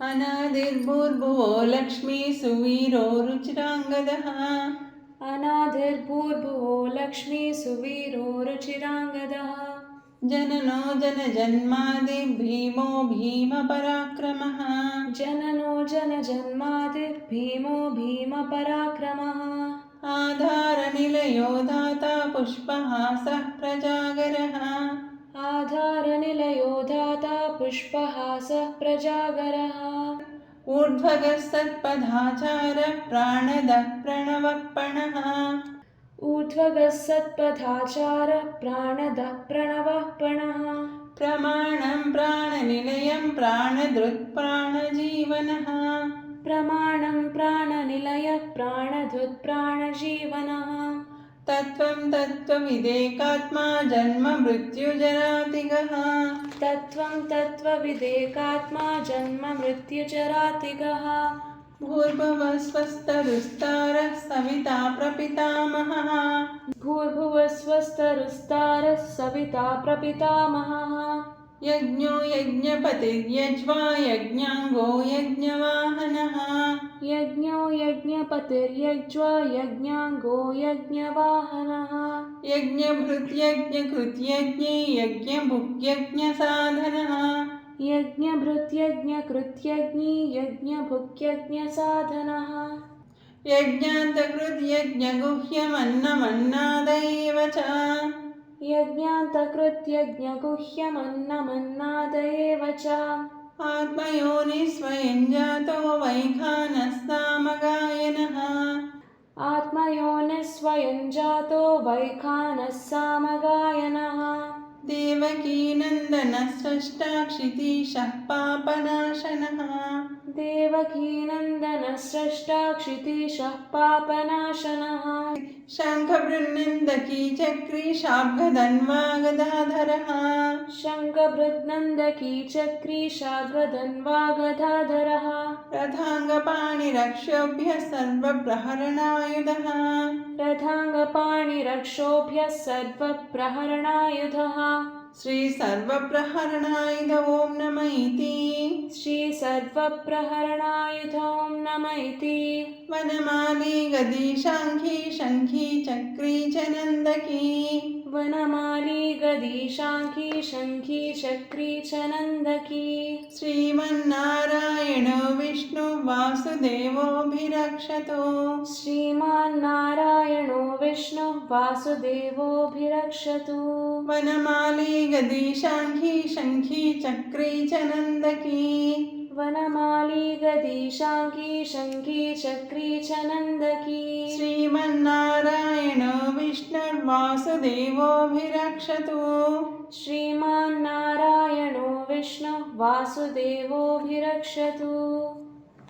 अनादिर्भूर्भुवो लक्ष्मी सुवीरो रुचिराङ्गदः अनादिर्भूर्भुवो लक्ष्मी सुवीरो रुचिराङ्गदः जननो जनजन्मादिर्भीमो भीमपराक्रमः जननो जनजन्मादिर्भीमो भीमपराक्रमः आधारनिलयो दाता पुष्पहासः प्रजागरः आधारनिलयो दाता पुष्पहासः प्रजागरः ऊर्ध्वगः सत्पदाचारः प्राणदः प्रणवः ऊर्ध्वगः सत्पथाचारः प्राणदः प्रणवः पणः प्रमाणं प्राणनिलयं प्राणधृत्प्राणजीवनः प्रमाणं प्राणनिलयः प्राणधृत्प्राणजीवनः तत्त्वं तत्त्वविदेकात्मा जन्ममृत्युजरातिगः तत्त्वं तत्त्वविदेकात्मा जन्ममृत्युजरातिगः भूर्भुवस्वस्तरुस्तारः सविता प्रपितामहः भूर्भुवस्वस्तरुस्तारः सविता प्रपितामहः यज्ञो यज्ञपतिर्यज्वा यज्ञाङ्गो यज्ञवाहनः यज्ञो यज्ञपतिर्यज्वा यज्ञाङ्गो यज्ञवाहनः यज्ञभृत्यज्ञकृत्यज्ञे यज्ञभुक्यज्ञसाधनः यज्ञभृत्यज्ञकृत्यज्ञी यज्ञभुक्यज्ञसाधनः यज्ञान्तकृत्यज्ञगुह्यमन्नमन्नादैव च यज्ञान्तकृत्यज्ञगुह्यमन्नमन्नादेव च आत्मयोनिस्वयं जातो वैखानस्सामगायनः आत्मयोनिः स्वयं जातो वैखानः सामगायनः देवकीनन्दनः स्रष्टा क्षितीशः पापनाशनः देवकीनन्दनः स्रष्टा क्षितीशः पापनाशनः शङ्खबृन्नन्दकी चक्री शार्ङ्गधन्वा गदाधरः शङ्खभृद्नन्दकी चक्री शार्ङ्गधन्वा गदाधरः रथाङ्गपाणिरक्षोभ्यः सर्वप्रहरणायुधः रथाङ्गपाणिरक्षोभ्यः सर्वप्रहरणायुधः श्रीसर्वप्रहरणायुध ॐ नम इति श्रीसर्वप्रहरणायुध ॐ नम इति वनमाली गदी शाङ्खी शङ्खी चक्री च नन्दकी वनमाली गदी शाङ्खी शङ्खी चक्री च नन्दकी श्रीमन्नारायणो विष्णु वासुदेवोऽभिरक्षतो श्रीमान्नारायणो विष्णुः वासुदेवोऽभिरक्षतु वनमाली गदी शाङ्खी शङ्खी चक्री च नन्दकी वनमाली गदी शाङ्खी शङ्खी चक्री च नन्दकी श्रीमन्नारायणो विष्णुर्वासुदेवोऽभिरक्षतु श्रीमान्नारायणो विष्णुः वासुदेवोऽभिरक्षतु